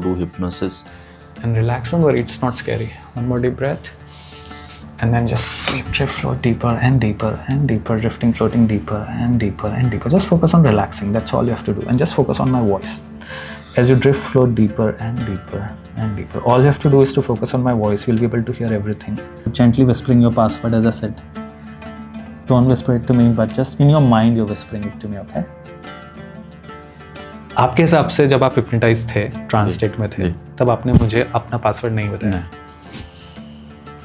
do hypnosis. And relax, don't worry, it's not scary. One more deep breath. And then just sleep, drift, float deeper and deeper and deeper, drifting, floating deeper and deeper and deeper. Just focus on relaxing, that's all you have to do. And just focus on my voice. As you drift, float deeper and deeper and deeper. All you have to do is to focus on my voice. You'll be able to hear everything. Gently whispering your password, as I said. Don't whisper it to me, but just in your mind you're whispering it to me, okay? आपके हिसाब से जब आप hypnotise थे, trance state में थे, तब आपने मुझे अपना पासवर्ड नहीं बताया।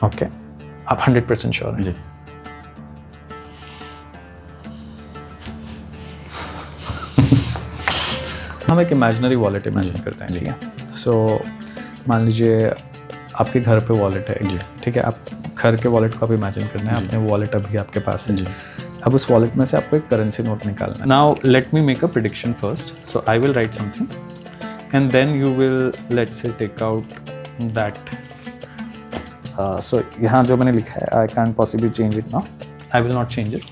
ओके, आप 100% श्योर हैं? हम एक इमेजिनरी वॉलेट इमेजिन करते हैं, ठीक है? सो मान लीजिए आपके घर पे वॉलेट है, ठीक है? आप घर के वॉलेट को आप इमेजिन करना है, अपने वॉलेट अभी आपके पास है। अब उस वॉलेट में से आपको एक करेंसी नोट निकालना है। Now let me make a prediction first. So I will write something and then you will let's say take out that. So यहाँ जो मैंने लिखा है, I can possibly change it now, I will not change it.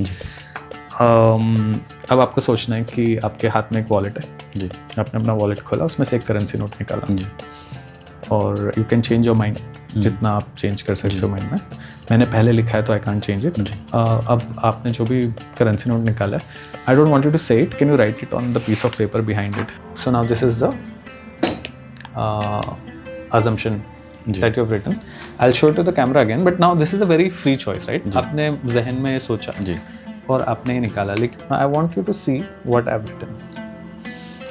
अब आपको सोचना है कि आपके हाथ में एक वॉलेट है जी, आपने अपना वॉलेट खोला, उसमें से एक करेंसी नोट निकाला जी, और you can change your mind जितना आप चेंज कर सकते हो माइंड में। मैंने पहले लिखा है तो आई कांट चेंज इट। अब आपने जो भी करेंसी नोट निकाला है, I don't want you to say it, can you write it on the piece of paper behind it. So now this is the assumption that you have written. I'll show it to the camera again, but now this is a very free choice, right? आपने जहन में सोचा जी और आपने निकाला, लेकिन I want you to see what I've written.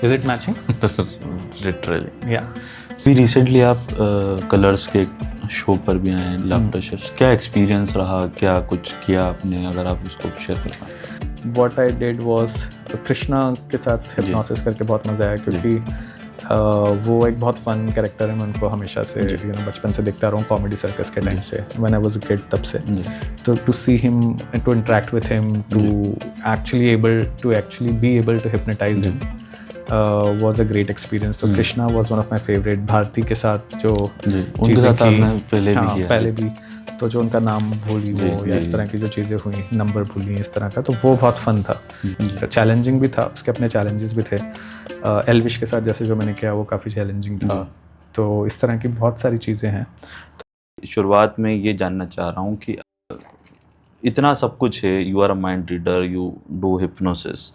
Is it matching? Literally. Yeah. भी recently आप कलर्स के शो पर भी आए, लाफ्टर शेफ्स, क्या एक्सपीरियंस रहा, क्या कुछ किया आपने, अगर आप उसको शेयर कर पाएं? What I did was Krishna के साथ हिप्नोसिस करके बहुत मज़ा आया, क्योंकि वो एक बहुत फन कैरेक्टर है। मैं उनको हमेशा से बचपन से देखता रहा हूँ, कॉमेडी सर्कस के टाइम से, when I was a kid, तब से। तो to see him, to interact with him, to actually be able to hypnotise him was a great experience. So Krishna was one of my favorite. Bharti के साथ जो चीज़ें की पहले भी, तो जो उनका नाम भूली वो या इस तरह की जो चीज़ें हुई, नंबर भूली, इस तरह का, तो वो बहुत फन था। चैलेंजिंग भी था, उसके अपने चैलेंजेस भी थे। एल्विश के साथ जैसे जो मैंने किया वो काफ़ी चैलेंजिंग था। तो इस तरह की बहुत सारी चीज़ें हैं। शुरुआत में ये जानना चाह रहा हूँ कि इतना सब कुछ है, you are a mind reader, you do hypnosis,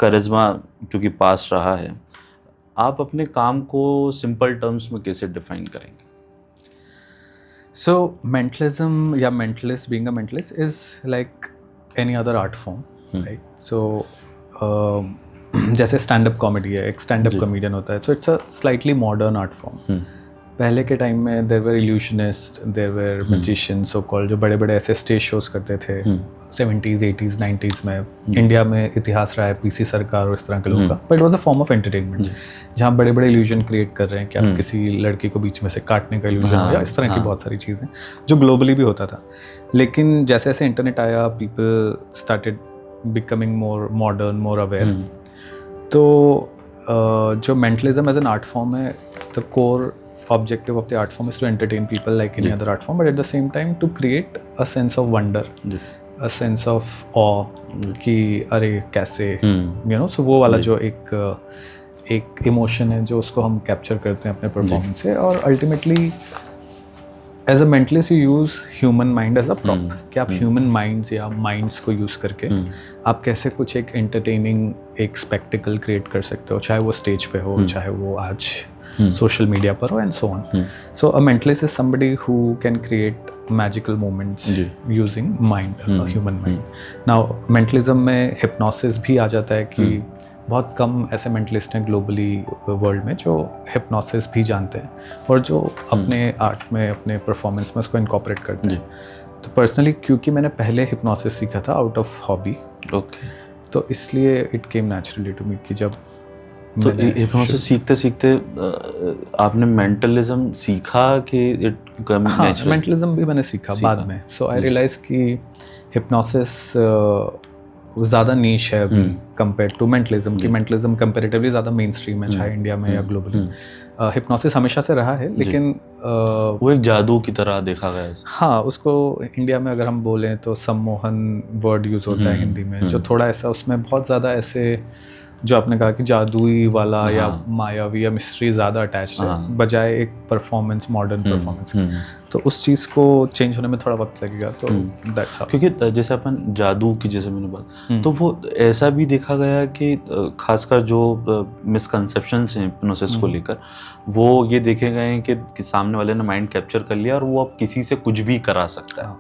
करिश्मा चूँकि पास रहा है, आप अपने काम को सिंपल टर्म्स में कैसे डिफाइन करेंगे? So mentalism या mentalist, being a mentalist is like any other art form, right? So जैसे स्टैंड अप कॉमेडी है, एक स्टैंड अप कॉमेडियन होता है, so it's a slightly modern art form. पहले के टाइम में there were illusionist, there were magician so called, जो बड़े बड़े ऐसे स्टेज शोज करते थे 70s 80s 90s में। इंडिया में इतिहास रहा है पीसी सरकार और इस तरह के लोगों का, but it was a form of entertainment, जहाँ बड़े बड़े इल्यूजन क्रिएट कर रहे हैं कि आप किसी लड़की को बीच में से काटने का इल्यूजन हो, या इस तरह की बहुत सारी चीज़ें जो ग्लोबली भी होता था। लेकिन जैसे जैसे इंटरनेट आया, people started becoming more modern, more aware. तो जो mentalism as an art form है, the core objective of the art form is to entertain people like any other art form, but at the same time to create a sense of wonder, a sense of awe कि अरे कैसे, you know, so वो वाला जो एक emotion है जो उसको हम कैप्चर करते हैं अपने परफॉर्मेंस से। और ultimately as a mentalist you use human mind as a prop, कि आप ह्यूमन माइंड्स या माइंड्स को यूज़ करके आप कैसे कुछ एक एंटरटेनिंग एक स्पेक्टिकल क्रिएट कर सकते हो, चाहे वो स्टेज पे हो, चाहे वो आज social media पर हो, and so on. So a mentalist is somebody who can create magical moments using mind, human mind. Now mentalism में hypnosis भी आ जाता है, कि बहुत कम ऐसे मेंटलिस्ट हैं ग्लोबली वर्ल्ड में जो hypnosis भी जानते हैं और जो अपने आर्ट में, अपने परफॉर्मेंस में उसको इनकॉर्पोरेट करते हैं। तो पर्सनली क्योंकि मैंने पहले hypnosis सीखा था आउट ऑफ हॉबी, तो इसलिए it came naturally to me कि जब तो हिप्नोसिस सीखते सीखते आपने मेंटलिज्म सीखा कि मेंटलिज्म भी मैंने सीखा बाद में। सो आई रियलाइज कि हिप्नोसिस ज़्यादा नीश है कंपेयर टू मेंटलिज्म, कि मेंटलिज्म कंपेरेटिवली ज़्यादा मेन स्ट्रीम है, चाहे इंडिया में या ग्लोबली। हिप्नोसिस हमेशा से रहा है, लेकिन वो एक जादू की तरह देखा गया है। हाँ, उसको इंडिया में अगर हम बोलें तो सम्मोहन वर्ड यूज़ होता है हिंदी में, जो थोड़ा ऐसा, उसमें बहुत ज़्यादा ऐसे जो आपने कहा कि जादुई वाला या मायावी या मिस्ट्री ज़्यादा अटैच है बजाय एक परफॉर्मेंस, मॉडर्न परफॉर्मेंस। तो उस चीज़ को चेंज होने में थोड़ा वक्त लगेगा, तो दैट्स हाउ। क्योंकि जैसे अपन जादू की जैसे मैंने बात, तो वो ऐसा भी देखा गया कि खासकर जो मिसकंसेप्शंस हैं हिप्नोसिस को लेकर, वो ये देखे गए हैं कि सामने वाले ने माइंड कैप्चर कर लिया और वो अब किसी से कुछ भी करा सकता है।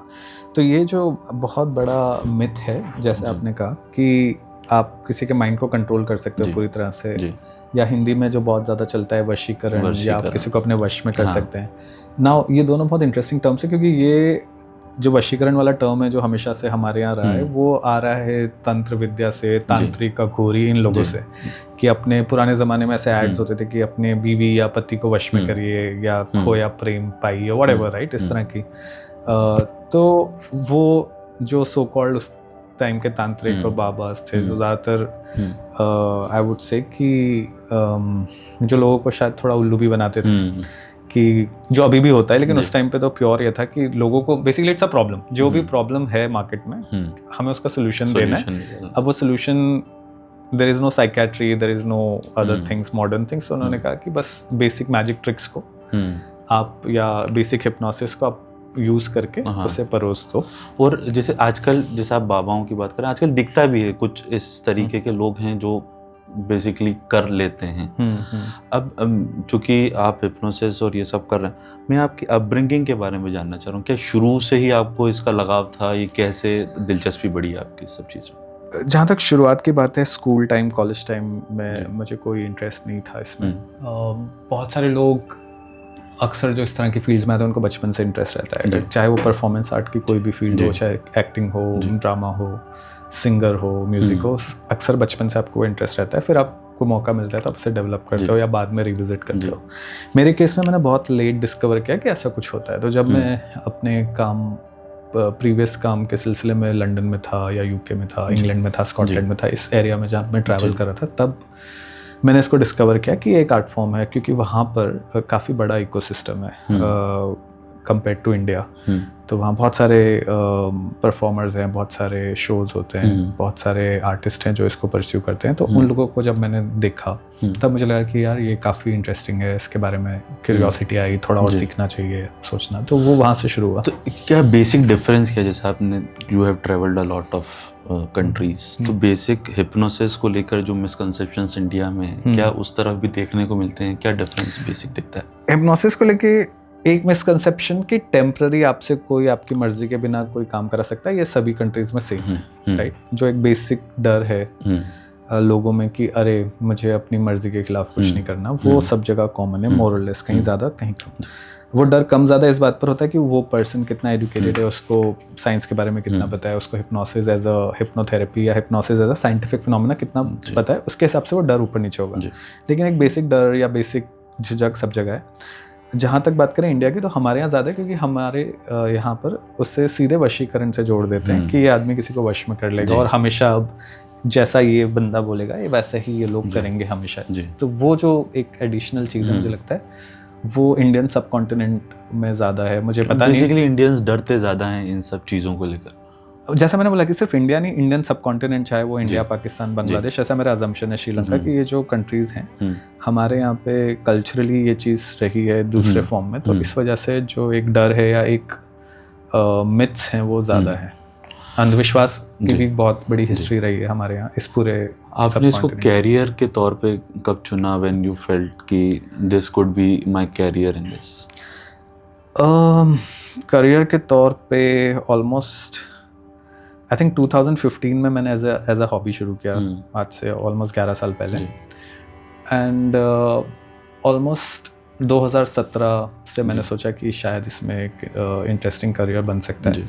तो ये जो बहुत बड़ा मिथ है, जैसे आपने कहा कि आप किसी के माइंड को कंट्रोल कर सकते हो पूरी तरह से, या हिंदी में जो बहुत ज़्यादा चलता है वशीकरण, या आप किसी को अपने वश में कर सकते हैं। नाउ ये दोनों बहुत इंटरेस्टिंग टर्म्स है, क्योंकि ये जो वशीकरण वाला टर्म है जो हमेशा से हमारे यहाँ रहा है, वो आ रहा है तंत्र विद्या से, तांत्रिक, अघोरी, इन लोगों से, कि अपने पुराने ज़माने में ऐसे एड्स होते थे कि अपने बीवी या पति को वश में करिए, या खोया प्रेम पाइए, व्हाटएवर, राइट, इस तरह की। तो वो जो सो कॉल्ड उस टाइम के तांत्रिक और बाबास थे, जो ज़्यादातर आई वुड से कि जो लोगों को शायद थोड़ा उल्लू भी बनाते थे, कि जो अभी भी होता है, लेकिन उस टाइम पे तो प्योर ये था कि लोगों को बेसिकली इट्स अ प्रॉब्लम, जो भी प्रॉब्लम है मार्केट में, हमें उसका सोल्यूशन देना है। अब वो solution, there is no psychiatry, there is no other things, modern things. तो उन्होंने कहा कि बस बेसिक मैजिक ट्रिक्स को आप, या बेसिक हिप्नोसिस को आप यूज़ करके उसे परोस दो। और जैसे आजकल, जैसे आप बाबाओं की बात करें, आजकल दिखता भी है कुछ इस तरीके के लोग हैं जो बेसिकली कर लेते हैं। अब चूंकि आप हिप्नोसिस और ये सब कर रहे हैं, मैं आपकी अपब्रिंगिंग के बारे में जानना चाह रहा हूँ। क्या शुरू से ही आपको इसका लगाव था? ये कैसे दिलचस्पी बढ़ी आपकी इस सब चीज़ में? जहाँ तक शुरुआत की बात है, स्कूल टाइम, कॉलेज टाइम में मुझे कोई इंटरेस्ट नहीं था इसमें। बहुत सारे लोग अक्सर जो इस तरह की फील्ड्स में आते हैं, उनको बचपन से इंटरेस्ट रहता है, चाहे वो परफॉर्मेंस आर्ट की कोई भी फील्ड हो, चाहे एक्टिंग हो, ड्रामा हो, सिंगर हो, म्यूज़िक हो, अक्सर बचपन से आपको इंटरेस्ट रहता है। फिर आपको मौका मिलता है तो आप उसे डेवलप करते हो या बाद में रिविजिट करते हो। मेरे केस में मैंने बहुत लेट डिस्कवर किया कि ऐसा कुछ होता है। तो जब मैं अपने काम, प्रीवियस काम के सिलसिले में लंदन में था, या यूके में था, इंग्लैंड में था, स्कॉटलैंड में था, इस एरिया में जहाँ मैं ट्रैवल कर रहा था, तब मैंने इसको डिस्कवर किया कि एक आर्ट फॉर्म है, क्योंकि वहाँ पर काफ़ी बड़ा इकोसिस्टम है कंपेयर टू इंडिया। तो वहाँ बहुत सारे परफॉर्मर्स हैं, बहुत सारे शोज़ होते हैं, बहुत सारे आर्टिस्ट हैं जो इसको परस्यू करते हैं। तो उन लोगों को जब मैंने देखा, तब मुझे लगा कि यार ये काफ़ी इंटरेस्टिंग है, इसके बारे में क्यूरियोसिटी आई, थोड़ा और सीखना चाहिए, सोचना। तो वो वहाँ से शुरू हुआ। तो क्या बेसिक डिफरेंस क्या, जैसे आपने, you have travelled a lot of countries, तो बेसिक हिप्नोसिस को लेकर जो मिसकंसेप्शंस इंडिया में, क्या उस तरफ भी देखने को मिलते हैं? क्या डिफरेंस बेसिक दिखता है हिप्नोसिस को लेके? एक मिसकंसेप्शन कि टेम्पररी आपसे कोई आपकी मर्जी के बिना कोई काम करा सकता है, ये सभी कंट्रीज में सेम है, राइट? जो एक बेसिक डर है लोगों में कि अरे मुझे अपनी मर्जी के खिलाफ कुछ नहीं करना, वो सब जगह कॉमन है, मोर और लेस, कहीं ज़्यादा कहीं कम। वो डर कम ज़्यादा इस बात पर होता है कि वो पर्सन कितना एजुकेटेड है, उसको साइंस के बारे में कितना पता है, उसको हिप्नोसिस एज अ हिप्नोथेरेपी या hypnosis as a scientific phenomena कितना पता है, उसके हिसाब से वो डर ऊपर नीचे होगा। लेकिन एक बेसिक डर या बेसिक झिझक सब जगह है। जहाँ तक बात करें इंडिया की, तो हमारे यहाँ ज़्यादा है, क्योंकि हमारे यहाँ पर उससे सीधे वशीकरण से जोड़ देते हैं कि ये आदमी किसी को वश में कर लेगा, और हमेशा अब जैसा ये बंदा बोलेगा ये वैसे ही ये लोग करेंगे हमेशा। तो वो जो एक एडिशनल चीज़ है, मुझे लगता है वो इंडियन सब कॉन्टिनेंट में ज़्यादा है। मुझे पता नहीं, बेसिकली इंडियंस डरते ज़्यादा हैं इन सब चीज़ों को लेकर। जैसा मैंने बोला कि सिर्फ इंडिया नहीं, इंडियन सब कॉन्टिनेंट, चाहे वो इंडिया, पाकिस्तान, बांग्लादेश, ऐसा मेरा अजम्पशन है, श्रीलंका, कि ये जो कंट्रीज़ हैं हमारे यहाँ पे कल्चरली ये चीज़ रही है दूसरे फॉर्म में। तो इस वजह से जो एक डर है या एक मिथ्स हैं वो ज़्यादा है। अंधविश्वास की भी बहुत बड़ी हिस्ट्री रही है हमारे यहाँ इस पूरे। आपने इसको कैरियर के तौर पे कब चुना, व्हेन यू फेल्ट कि this could be my career in this? Career के तौर पे ऑलमोस्ट आई थिंक 2015 में मैंने एज अ हॉबी शुरू किया, आज से ऑलमोस्ट 11 साल पहले। एंड ऑलमोस्ट 2017 से मैंने सोचा कि शायद इसमें एक इंटरेस्टिंग करियर बन सकता है,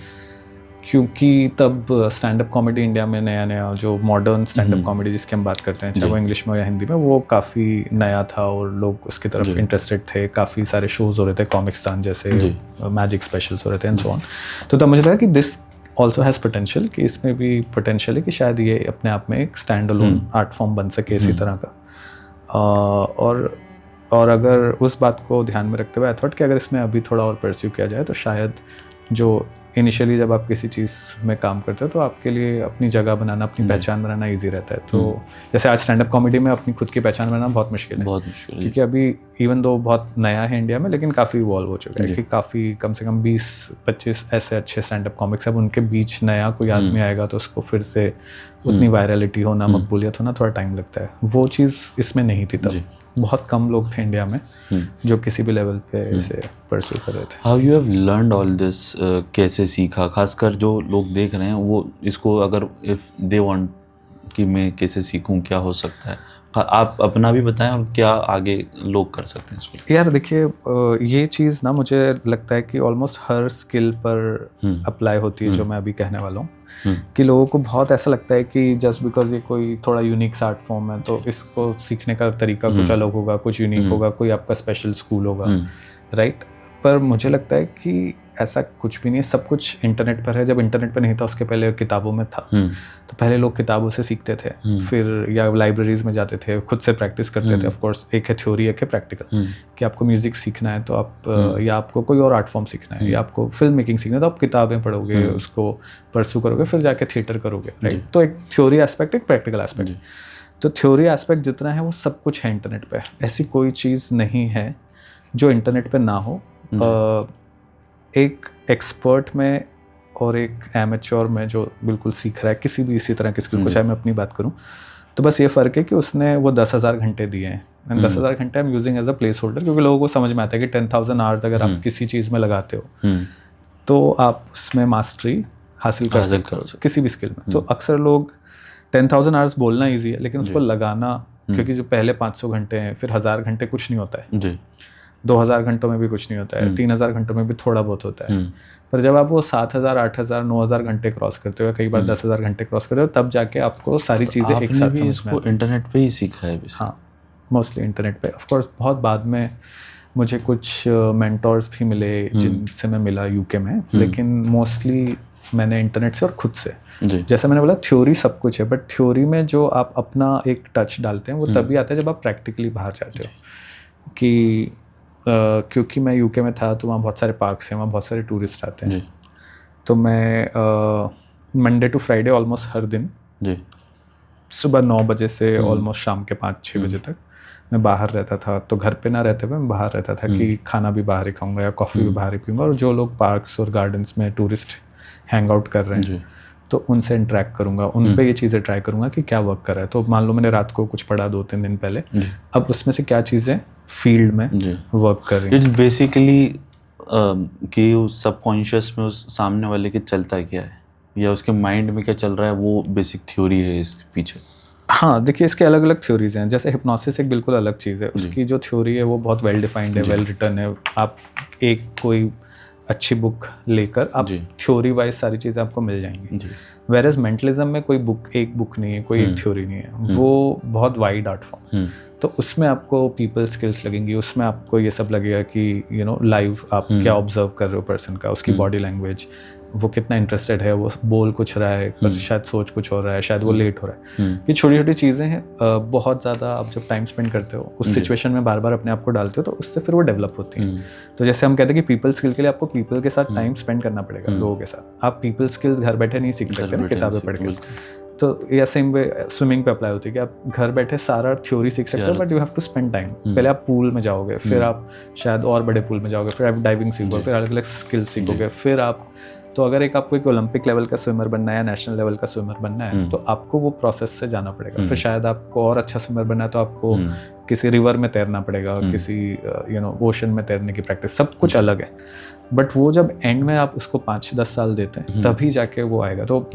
क्योंकि तब स्टैंड अप कॉमेडी इंडिया में नया जो मॉडर्न स्टैंड अप कॉमेडी जिसकी हम बात करते हैं, चाहे वो इंग्लिश में या हिंदी में, वो काफ़ी नया था और लोग उसकी तरफ इंटरेस्टेड थे। काफ़ी सारे शोज़ हो रहे थे, कॉमिक्सतान जैसे, मैजिक स्पेशल्स हो रहे थे एंड सो ऑन। तो तब मुझे लगा कि दिस ऑल्सो हैज़ पोटेंशियल, कि इसमें भी पोटेंशियल है कि शायद ये अपने आप में एक स्टैंड अलोन आर्ट फॉर्म बन सके इसी तरह का। और अगर उस बात को ध्यान में रखते हुए आई थॉट कि अगर इसमें अभी थोड़ा और परस्यू किया जाए तो शायद जो इनिशियली जब आप किसी चीज़ में काम करते हो तो आपके लिए अपनी जगह बनाना, अपनी पहचान बनाना ईजी रहता है। तो जैसे आज स्टैंड अप कॉमेडी में अपनी खुद की पहचान बनाना बहुत मुश्किल है, बहुत मुश्किल है। क्योंकि अभी इवन दो बहुत नया है इंडिया में, लेकिन काफ़ी इवॉल्व हो चुका है कि काफ़ी कम से कम 20-25 ऐसे अच्छे स्टैंड अप कॉमिक्स अब उनके बीच नया कोई आदमी आएगा तो उसको फिर से उतनी वायरलिटी होना, मकबूलियत होना थोड़ा टाइम लगता है। वो चीज़ इसमें नहीं थी तब। बहुत कम लोग थे इंडिया में जो किसी भी लेवल पे इसे परस्यू कर रहे थे। How you have learned all this, कैसे सीखा? खासकर जो लोग देख रहे हैं वो इसको अगर इफ़ दे वांट कि मैं कैसे सीखूं, क्या हो सकता है, आप अपना भी बताएं और क्या आगे लोग कर सकते हैं इसको। यार देखिए, ये चीज़ ना मुझे लगता है कि ऑलमोस्ट हर स्किल पर अप्लाई होती है जो मैं अभी कहने वाला हूँ। कि लोगों को बहुत ऐसा लगता है कि जस्ट बिकॉज ये कोई थोड़ा यूनिक सा आर्ट फॉर्म है तो इसको सीखने का तरीका कुछ अलग होगा, कुछ यूनिक होगा, कोई आपका स्पेशल स्कूल होगा, राइट। पर मुझे लगता है कि ऐसा कुछ भी नहीं है, सब कुछ इंटरनेट पर है। जब इंटरनेट पर नहीं था उसके पहले किताबों में था, तो पहले लोग किताबों से सीखते थे, फिर या लाइब्रेरीज में जाते थे, खुद से प्रैक्टिस करते थे। ऑफ कोर्स एक है थ्योरी, एक है प्रैक्टिकल। कि आपको म्यूजिक सीखना है तो आप या आपको कोई और आर्ट फॉर्म सीखना है या आपको फिल्म मेकिंग सीखना है तो आप किताबें पढ़ोगे, उसको परस्यू करोगे, फिर जाके थिएटर करोगे, राइट। तो एक थ्योरी एस्पेक्ट, एक प्रैक्टिकल एस्पेक्ट। तो थ्योरी एस्पेक्ट जितना है वो सब कुछ है इंटरनेट पे। ऐसी कोई चीज़ नहीं है जो इंटरनेट पे ना हो। एक एक्सपर्ट में और एक एमेच्योर में जो बिल्कुल सीख रहा है किसी भी इसी तरह की स्किल को, चाहे मैं अपनी बात करूं, तो बस ये फ़र्क है कि उसने वो 10,000 घंटे दिए हैं। एंड 10,000 घंटे I am using as a placeholder, क्योंकि लोगों को समझ में आता है कि 10,000 आवर्स अगर आप किसी चीज़ में लगाते हो तो आप उसमें मास्टरी हासिल कर सकते हो किसी भी स्किल में। तो अक्सर लोग 10,000 आवर्स बोलना ईजी है, लेकिन उसको लगाना, क्योंकि जो पहले 500 घंटे हैं, फिर 1000 घंटे कुछ नहीं होता है, 2000 घंटों में भी कुछ नहीं होता है, 3000 घंटों में भी थोड़ा बहुत होता है। पर जब आप वो 7000, 8000, 9000 घंटे क्रॉस करते हो, कई बार 10,000 घंटे क्रॉस करते हो, तब जाके आपको सारी चीज़ें एक साथ समझ में आती हैं। इंटरनेट पे ही सीखा है? हाँ, मोस्टली इंटरनेट पे। ऑफ कोर्स बहुत बाद में मुझे कुछ मेंटोर्स भी मिले जिनसे मैं मिला यूके में, लेकिन मोस्टली मैंने इंटरनेट से और खुद से। जैसे मैंने बोला थ्योरी सब कुछ है, बट थ्योरी में जो आप अपना एक टच डालते हैं वो तभी आता है जब आप प्रैक्टिकली बाहर जाते हो। कि क्योंकि मैं यूके में था तो वहाँ बहुत सारे पार्क्स हैं, वहाँ बहुत सारे टूरिस्ट आते हैं। तो मैं मंडे टू फ्राइडे ऑलमोस्ट हर दिन सुबह 9 बजे से ऑलमोस्ट शाम के 5-6 बजे तक मैं बाहर रहता था। तो घर पे ना रहते हुए मैं बाहर रहता था कि खाना भी बाहर ही खाऊंगा या कॉफ़ी भी बाहर ही पीऊँगा, और जो लोग पार्क्स और गार्डन्स में टूरिस्ट हैंग आउट कर रहे हैं तो उनसे इंटरेक्ट करूँगा, उन पे ये चीज़ें ट्राई करूँगा कि क्या वर्क कर रहा है। तो मान लो मैंने रात को कुछ पढ़ा 2-3 दिन पहले, अब उसमें से क्या चीज़ें फील्ड में वर्क कर रही है। इट्स बेसिकली कि उस सबकॉन्शियस में उस सामने वाले के चलता है क्या है या उसके माइंड में क्या चल रहा है, वो बेसिक थ्योरी है इसके पीछे। हाँ देखिए, इसके अलग अलग थ्योरीज हैं। जैसे हिप्नोसिस एक बिल्कुल अलग चीज़ है, उसकी जो थ्योरी है वो बहुत वेल डिफाइंड है, वेल रिटन है। आप एक कोई अच्छी बुक लेकर आप थ्योरी वाइज सारी चीज़ें आपको मिल जाएंगी। वेरएज मेंटलिज्म में कोई बुक, एक बुक नहीं है, कोई एक थ्योरी नहीं है, वो बहुत वाइड आर्ट फॉर्म। तो उसमें आपको पीपल स्किल्स लगेंगी, उसमें आपको ये सब लगेगा कि लाइव आप क्या ऑब्जर्व कर रहे हो पर्सन का, उसकी बॉडी लैंग्वेज, वो कितना इंटरेस्टेड है, वो बोल कुछ रहा है पर शायद सोच कुछ हो रहा है, शायद वो लेट हो रहा है। ये छोटी छोटी चीज़ें हैं। बहुत ज़्यादा आप जब टाइम स्पेंड करते हो उस सिचुएशन में, बार बार अपने आप को डालते हो, तो उससे फिर वो डेवलप होती हैं। तो जैसे हम कहते हैं कि पीपल स्किल के लिए आपको पीपल के साथ टाइम स्पेंड करना पड़ेगा, लोगों के साथ। आप पीपल स्किल्स घर बैठे नहीं सीख सकते ना, किताबें पढ़ के। तो या सेम वे स्विमिंग पे अप्लाई होती है कि आप घर बैठे सारा थ्योरी सीख सकते हो, but you have to spend time. पहले आप पूल में जाओगे, फिर आप शायद और बड़े पूल में जाओगे, फिर आप डाइविंग सीखोगे, फिर अलग अलग स्किल्स सीखोगे, फिर आप तो अगर आपको एक ओलंपिक लेवल का स्विमर बनना है या नेशनल लेवल का स्विमर बनना है तो आपको वो प्रोसेस से जाना पड़ेगा। फिर शायद आपको और अच्छा स्विमर बनना है तो आपको किसी रिवर में तैरना पड़ेगा, किसी ओशन में तैरने की प्रैक्टिस, सब कुछ अलग है। बट वो जब एंड में आप उसको 5-10 साल देते हैं तभी जाके वो आएगा। तो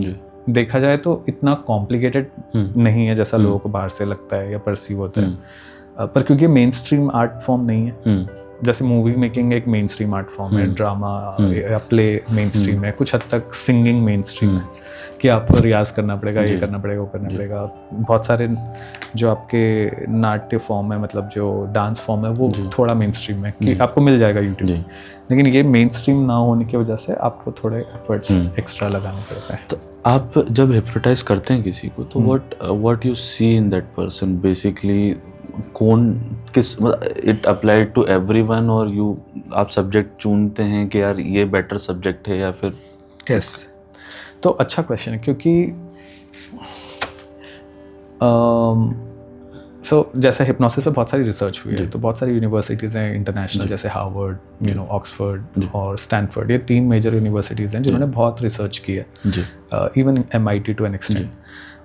देखा जाए तो इतना कॉम्प्लिकेटेड नहीं है जैसा लोगों को बाहर से लगता है या परसीव होता है। पर क्योंकि मेन स्ट्रीम आर्ट फॉर्म नहीं है, जैसे मूवी मेकिंग एक मेन स्ट्रीम आर्ट फॉर्म है, ड्रामा या प्ले मेन स्ट्रीम है, कुछ हद तक सिंगिंग मेन स्ट्रीम है कि आपको रियाज करना पड़ेगा, ये करना पड़ेगा, वो करना पड़ेगा। बहुत सारे जो आपके नाट्य फॉर्म है, मतलब जो डांस फॉर्म है, वो थोड़ा मेन स्ट्रीम है कि आपको मिल जाएगा यूट्यूब, लेकिन ये मेन स्ट्रीम ना होने की वजह से आपको थोड़े एफर्ट्स एक्स्ट्रा लगाना पड़ता है। तो आप जब हिप्नोटाइज करते हैं किसी को तो what you see in that person, basically कौन किस, इट अप्लाइड टू एवरीवन और आप सब्जेक्ट चुनते हैं कि यार ये बेटर सब्जेक्ट है, या फिर यस, तो अच्छा क्वेश्चन है क्योंकि जैसे हिप्नोसिस पे बहुत सारी रिसर्च हुई है, तो बहुत सारी यूनिवर्सिटीज़ हैं इंटरनेशनल, जैसे हार्वर्ड, ऑक्सफोर्ड और स्टैनफोर्ड, ये 3 मेजर यूनिवर्सिटीज़ हैं जिन्होंने बहुत रिसर्च की है, even MIT to an extent.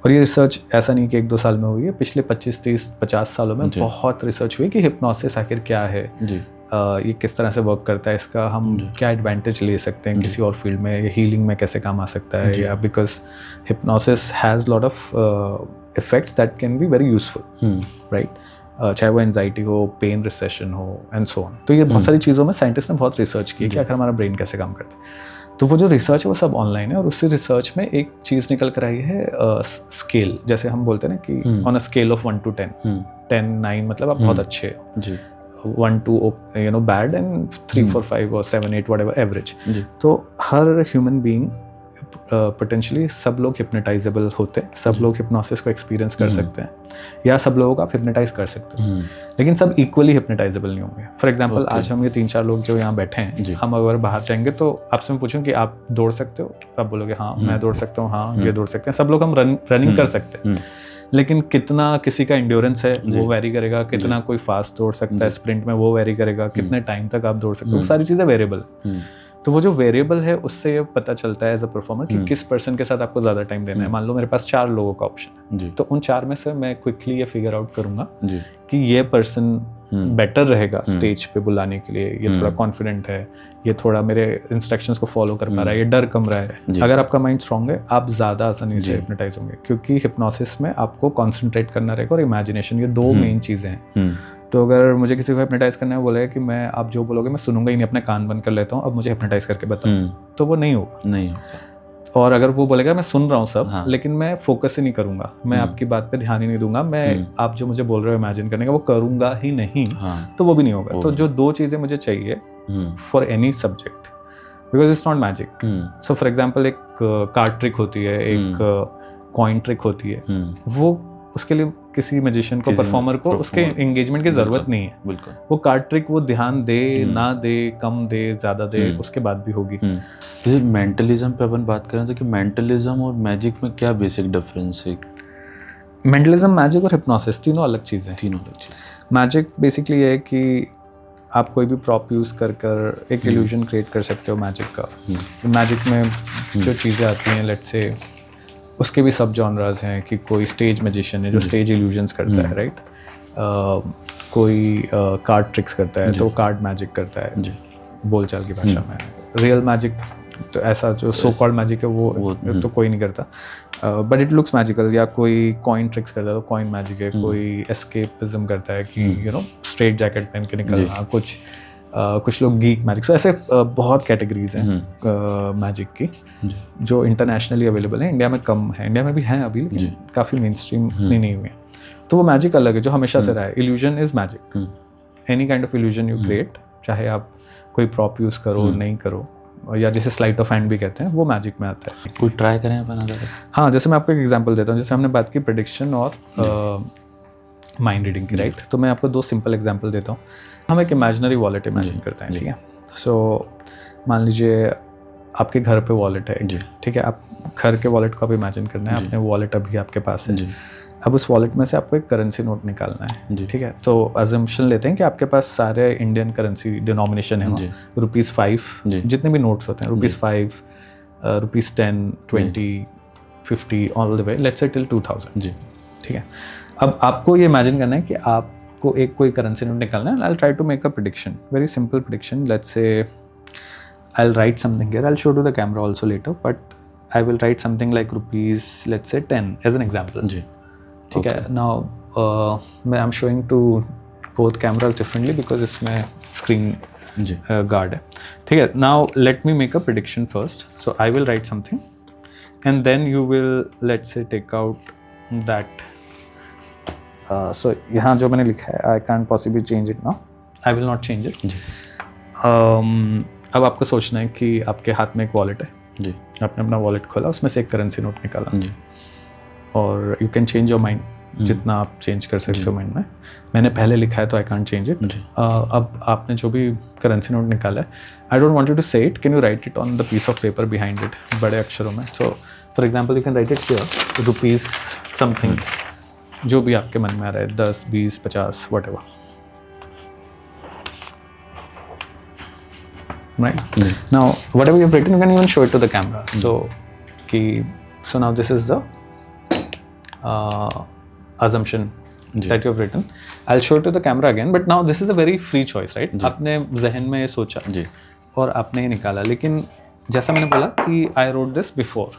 और ये रिसर्च ऐसा नहीं कि 1-2 साल में हुई है, पिछले 25-30-50 सालों में बहुत रिसर्च हुई कि हिप्नोसिस आखिर क्या है, ये किस तरह से वर्क करता है, इसका हम क्या एडवांटेज ले सकते हैं किसी और फील्ड में, हीलिंग में कैसे काम आ सकता है, या because hypnosis has lot of effects that can be very useful, right, चाहे वो एंजाइटी हो, पेन रिसेशन हो एंड सो ऑन। तो ये बहुत सारी चीज़ों में साइंटिस्ट ने बहुत रिसर्च की कि आखिर हमारा ब्रेन कैसे काम करता है। तो वो जो रिसर्च है वो सब ऑनलाइन है, और उसी रिसर्च में एक चीज़ निकल कर आई है, स्केल, जैसे हम बोलते हैं ना कि on a scale of 1 to 10, 10 9 मतलब आप बहुत अच्छे हो, 1 to bad and 3 4 5 or 7 8 whatever average। तो हर ह्यूमन बीइंग पोटेंशियली सब लोग हिप्नोटाइजेबल होते हैं, सब लोग हिप्नोसिस को एक्सपीरियंस कर सकते हैं, या सब लोगों को आप हिप्नोटाइज कर सकते हो, लेकिन सब इक्वली हिप्नोटाइजेबल नहीं होंगे। फॉर एग्जांपल आज हम ये 3-4 लोग जो यहाँ बैठे हैं, हम अगर बाहर जाएंगे तो आपसे मैं पूछूं कि आप दौड़ सकते हो, आप बोलोगे हाँ मैं दौड़ सकता हूँ, हाँ ये दौड़ सकते हैं, सब लोग हम रनिंग कर सकते हैं, लेकिन कितना किसी का इंड्योरेंस है वो वेरी करेगा, कितना कोई फास्ट दौड़ सकता है स्प्रिंट में वो वेरी करेगा, कितने टाइम तक आप दौड़ सकते हो, सारी चीज़ें वेरिएबल। तो वो जो वेरिएबल है उससे ये पता चलता है एज अ परफॉर्मर कि किस पर्सन के साथ आपको ज़्यादा टाइम देना है। मान लो मेरे पास 4 लोगों का ऑप्शन है, तो उन 4 में से मैं क्विकली ये फिगर आउट करूंगा कि ये पर्सन बेटर रहेगा स्टेज पे बुलाने के लिए, ये थोड़ा कॉन्फिडेंट है, ये थोड़ा मेरे इंस्ट्रक्शंस को फॉलो कर पा रहा है, ये डर कम रहा है। अगर आपका माइंड स्ट्रांग है आप ज़्यादा आसानी से हिप्नोटाइज होंगे, क्योंकि हिप्नोसिस में आपको कॉन्सेंट्रेट करना रहेगा और इमेजिनेशन, ये 2 मेन चीज़ें हैं। तो अगर मुझे किसी को हिप्नोटाइज करना है, बोलेगा कि मैं आप जो बोलोगे मैं सुनूंगा ही नहीं, अपने कान बंद कर लेता हूँ, अब मुझे हिप्नोटाइज करके बताओ, तो वो नहीं होगा। और अगर वो बोलेगा मैं सुन रहा हूँ सब, लेकिन मैं फोकस ही नहीं करूंगा, मैं आपकी बात पे ध्यान ही नहीं दूंगा, मैं आप जो मुझे बोल रहे हो इमेजिन करने का वो करूंगा ही नहीं, तो वो भी नहीं होगा। तो जो 2 चीज़ें मुझे चाहिए for any subject, because it's not magic. So for example एक कार्ड ट्रिक होती है, एक कॉइन ट्रिक होती है, वो उसके लिए किसी मैजिशियन को, परफॉर्मर को उसके एंगेजमेंट की जरूरत नहीं है। बिल्कुल, वो कार्ड ट्रिक वो ध्यान दे ना दे, कम दे ज़्यादा दे, उसके बाद भी होगी। जैसे मेंटलिज्म पे अपन बात करें तो कि मेंटलिज्म और मैजिक में क्या बेसिक डिफरेंस है? मेंटलिज्म, मैजिक और हिप्नोसिस तीनों अलग चीज़ें। मैजिक बेसिकली ये है कि आप कोई भी प्रॉप यूज़ कर एक इल्यूजन क्रिएट कर सकते हो मैजिक का। मैजिक में जो चीज़ें आती हैं, लेट्स से उसके भी सब जॉनराज हैं कि कोई स्टेज मैजिशियन है जो स्टेज इल्यूजन्स करता है, राइट, कोई कार्ड ट्रिक्स करता है तो कार्ड मैजिक करता है बोलचाल की भाषा में। रियल मैजिक तो ऐसा जो सो कॉल्ड मैजिक है वो तो कोई नहीं करता, बट इट लुक्स मैजिकल। या कोई कॉइन ट्रिक्स करता है तो कॉइन मैजिक है, कोई एस्केपिज्म करता है कि स्ट्रेट जैकेट पहन के निकलना, कुछ लोग गीक मैजिक। सो ऐसे बहुत कैटेगरीज हैं मैजिक की जो इंटरनेशनली अवेलेबल है, इंडिया में कम है, इंडिया में भी हैं अभी लेकिन काफ़ी मेन स्ट्रीम नहीं हुए हैं। तो वो मैजिक अलग है जो हमेशा से रहा है। Illusion is magic, any kind of illusion you create, चाहे आप कोई प्रॉप यूज़ करो नहीं करो, या जैसे स्लाइट ऑफ हैंड भी कहते हैं, वो मैजिक में आता है। कोई ट्राई करें अपन? हाँ, जैसे मैं आपको एक एग्जांपल देता हूँ। जैसे हमने बात की प्रेडिक्शन और माइंड रीडिंग की, राइट, तो मैं आपको 2 सिंपल एग्जांपल देता हूँ। हम एक इमेजिनरी वॉलेट इमेजिन करते हैं, ठीक है। सो मान लीजिए आपके घर पे वॉलेट है, ठीक है, आप घर के वॉलेट को आप इमेजिन करना है, अपने वॉलेट अभी आपके पास है। अब उस वॉलेट में से आपको एक करेंसी नोट निकालना है, ठीक है। तो अजम्पशन लेते हैं कि आपके पास सारे इंडियन करेंसी डिनोमिनेशन है, ₹5 जितने भी नोट्स होते हैं, ₹5, ₹10, ₹20, ₹50 all the way, let's say till 2000, ठीक है। अब आपको ये इमेजिन करना है कि आपको एक कोई करेंसी नोट निकालना है। I will try to make a prediction, very simple prediction. Let's say I will write something here, I will show to the camera also later, but I will write something like ₹10 as an example, ठीक है। Now मैं I am showing to both cameras differently because इसमें screen guard है, ठीक है। Now let me make a prediction first. So I will write something and then you will let's say take out that. So यहाँ जो मैंने लिखा है, I can possibly change it now, I will not change it. अब आपको सोचना है कि आपके हाथ में एक वॉलेट है, आपने अपना वॉलेट खोला, उसमें से एक करेंसी नोट निकाला, और you can change your mind जितना आप चेंज कर सकते हो माइंड में. मैंने पहले लिखा है तो आई कांट चेंज इट. अब आपने जो भी करेंसी नोट निकाला है, I don't want you to say it, can you write it on the piece of paper behind it, बड़े अक्षरों में. So for example you can write it here, rupees something, जो भी आपके मन में आ रहा है, 10, 20, 50, what ever. Right. Now, whatever you've written, you can even show it to the camera. So now this is the assumption that you've written. I'll show it to the camera again. But now this is a very free choice, right? आपने जहन में ये सोचा और आपने ये निकाला. लेकिन जैसा मैंने बोला कि I wrote this before.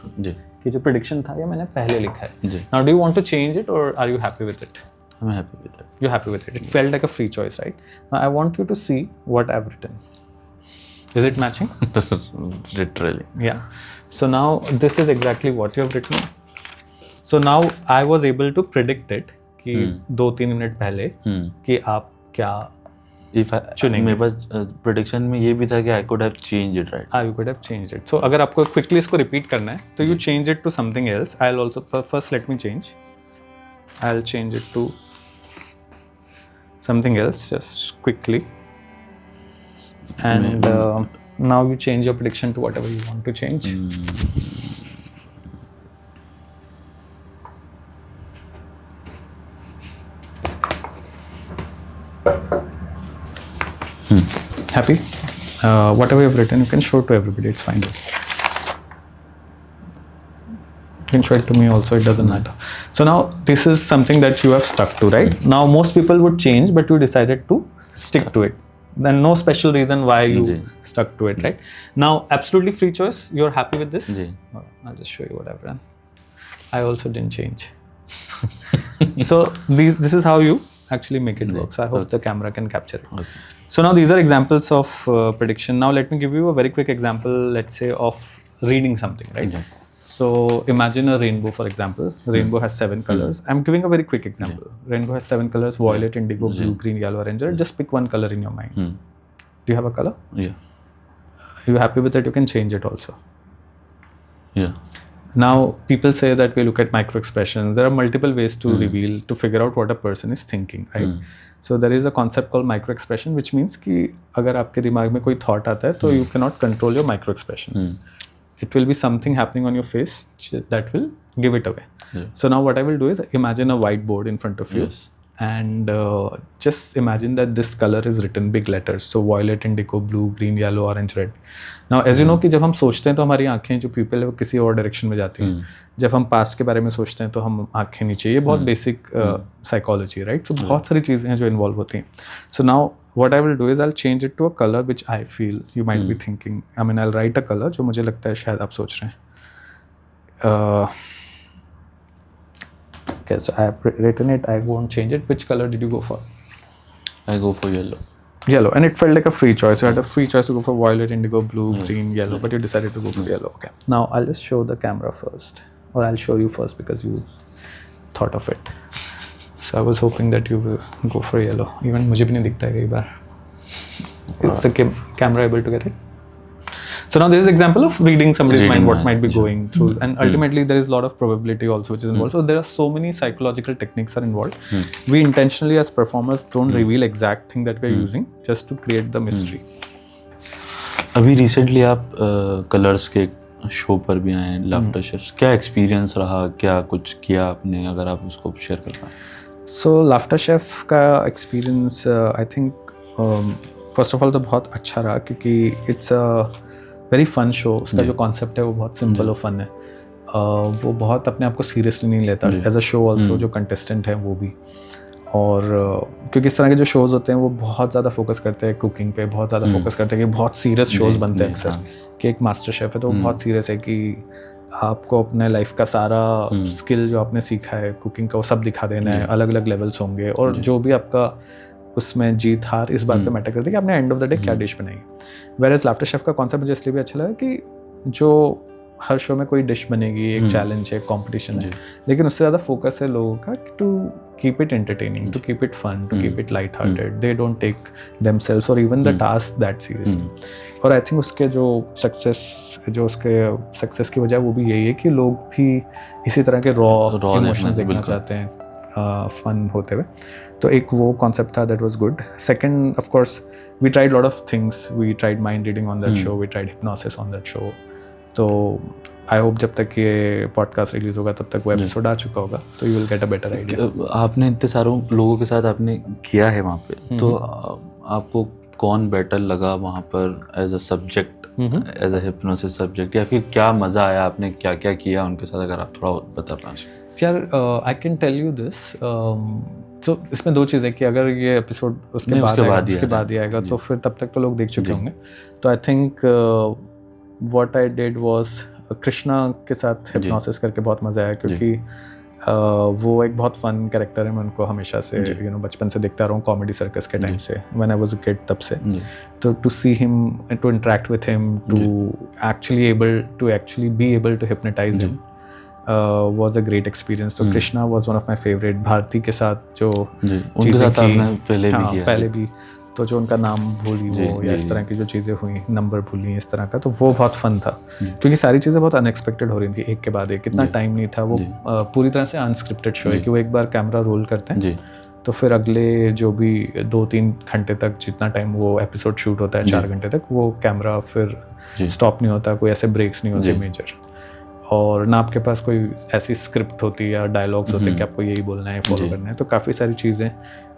कि जो prediction था ये मैंने पहले लिखा है. Now, do you want to change it or are you happy with it? I'm happy with it. You're happy with it. It felt like a free choice, right? Now, I want you to see what I've written. Is it matching? Literally. Yeah. So now this is exactly what you have written. So now I was able to predict it कि 2-3 minute पहले कि आप क्या चुनेंगे. मेरे पास prediction में ये भी था कि I could have changed it, right? You could have changed it. So अगर आपको quickly इसको repeat करना है तो you change it to something else. I'll also first let me change. I'll change it to something else just quickly. And now you change your prediction to whatever you want to change. Happy? Whatever you've written, you can show it to everybody. It's fine. You can show it to me also. It doesn't matter. So now this is something that you have stuck to, right? Now most people would change, but you decided to stick to it. Then no special reason why you stuck to it, right? Now, absolutely free choice. You're happy with this? I'll just show you what I've done. I also didn't change. So this is how you actually make it work. So I hope the camera can capture it. So now these are examples of prediction. Now let me give you a very quick example, let's say, of reading something, right? So imagine a rainbow, for example. Rainbow has 7 colors. I'm giving a very quick example. Rainbow has 7 colors: violet, indigo, blue, green, yellow, orange, red. Just pick one color in your mind. Do you have a color? Yeah. Are you happy with it? You can change it also. Yeah. Now people say that we look at micro expressions. There are multiple ways to reveal, to figure out what a person is thinking, right? So there is a concept called micro expression, which means कि अगर आपके दिमाग में कोई thought आता है तो you cannot control your micro expressions. It will be something happening on your face that will give it away. So now what I will do is imagine a whiteboard in front of you. And just imagine that this color is written big letters. So violet, indigo, blue, green, yellow, orange, red. Now as you know कि जब हम सोचते हैं तो हमारी आँखें जो pupil है वो किसी और डायरेक्शन में जाती हैं. जब हम पास्ट के बारे में सोचते हैं तो हम आँखें नीचे. ये बहुत बेसिक साइकोलॉजी, राइट? तो बहुत सारी चीज़ें हैं जो इन्वॉल्व होती हैं. So now what I will do is I'll change it to a color which I feel you might be thinking. I mean, I'll write a color जो मुझे लगता है शायद आप सोच रहे हैं. Okay, so I have written it. I won't change it. Which color did you go for? I go for yellow. Yellow, and it felt like a free choice. You had a free choice to go for violet, indigo, blue, green, yellow, but you decided to go for yellow. Okay. Now I'll just show the camera first, or I'll show you first because you thought of it. So I was hoping that you will go for yellow. Even मुझे भी नहीं दिखता है कई बार. Is the camera able to get it? So now this is an example of reading somebody's mind, what might be going through, and ultimately there is a lot of probability also which is involved. So there are so many psychological techniques are involved. We intentionally as performers don't reveal exact thing that we are using just to create the mystery. अभी recently आप colours के show पर भी आए हैं, laughter chefs. क्या experience रहा, क्या कुछ किया आपने, अगर आप उसको शेयर कर पाएं? सो लाफ्टर शेफ का experience I think first of all तो बहुत अच्छा रहा क्योंकि it's a very fun show. उसका जो कॉन्सेप्ट है वो बहुत सिंपल और फन है. वो बहुत अपने आप को सीरियसली नहीं लेता एज अ शो ऑल्सो. जो कंटेस्टेंट हैं वो भी, और क्योंकि इस तरह के जो शोज़ होते हैं वो बहुत ज़्यादा फोकस करते हैं कुकिंग पे, बहुत ज़्यादा फोकस करते हैं कि बहुत सीरियस शोज़ बनते हैं अक्सर कि एक मास्टर शेफ़ है तो वो बहुत सीरियस है कि आपको अपने लाइफ का सारा स्किल जो आपने सीखा है कुकिंग का वो सब दिखा देना है. अलग अलग लेवल्स होंगे और जो भी आपका उसमें जीत हार इस बात पे मैटर करती है कि आपने एंड ऑफ द डे क्या डिश बनाई. वेयरएज लाफ्टर शेफ का कॉन्सेप्ट मुझे इसलिए भी अच्छा लगा कि जो हर शो में कोई डिश बनेगी, एक चैलेंज है, कंपटीशन है, लेकिन उससे ज़्यादा फोकस है लोगों का to keep it entertaining, to keep it fun, to keep it light hearted. They don't take themselves और even the task that seriously. और आई थिंक उसके जो सक्सेस की वजह वो भी यही है कि लोग भी इसी तरह के रॉ इमोशंस देखना चाहते हैं. फन होते हुए। तो एक वो कॉन्सेप्ट था, that was good. Second of course we tried lot of things, we tried mind reading on that show, we tried hypnosis on that show. तो आई होप जब तक ये पॉडकास्ट रिलीज होगा तब तक वो एपिसोड आ चुका होगा, तो you will get a better idea. आपने इतने सारों लोगों के साथ आपने किया है वहाँ पे, तो आपको कौन बेटर लगा वहाँ पर as a subject, as a hypnosis subject, या फिर क्या मज़ा आया, आपने क्या क्या किया उनके साथ, अगर आप थोड़ा बता पाएं? यार I can tell you this, तो इसमें दो चीज़ें कि अगर ये एपिसोड उसके बाद ही आएगा तो फिर तब तक तो लोग देख चुके होंगे। तो I think what I did was, Krishna के साथ हिप्नोसिस करके बहुत मज़ा आया, क्योंकि वो एक बहुत फन कैरेक्टर है। मैं उनको हमेशा से बचपन से देखता रहा हूँ, कॉमेडी सर्कस के टाइम से, when I was a kid, तब से। तो to see him, to interact with him, to actually be able to hypnotise him was a great experience. So Krishna was one of my favorite. Bharti के साथ जो उनके साथ आपने पहले भी किया, पहले भी, तो जो उनका नाम भूली वो या इस तरह की जो चीज़ें हुई, नंबर भूली इस तरह का, तो वो बहुत फन था, क्योंकि सारी चीज़ें बहुत अनएक्सपेक्टेड हो रही थी एक के बाद एक। इतना टाइम नहीं था, वो पूरी तरह से अनस्क्रिप्टेड शो है कि वो एक बार कैमरा रोल करते हैं तो फिर अगले जो भी 2-3 घंटे तक, जितना टाइम वो एपिसोड शूट होता है 4 घंटे तक, वो कैमरा फिर स्टॉप नहीं होता, कोई ऐसे ब्रेक्स नहीं होते मेजर, और ना आपके पास कोई ऐसी स्क्रिप्ट होती है या डायलॉग्स होते हैं कि आपको यही बोलना है, फॉलो करना है। तो काफ़ी सारी चीज़ें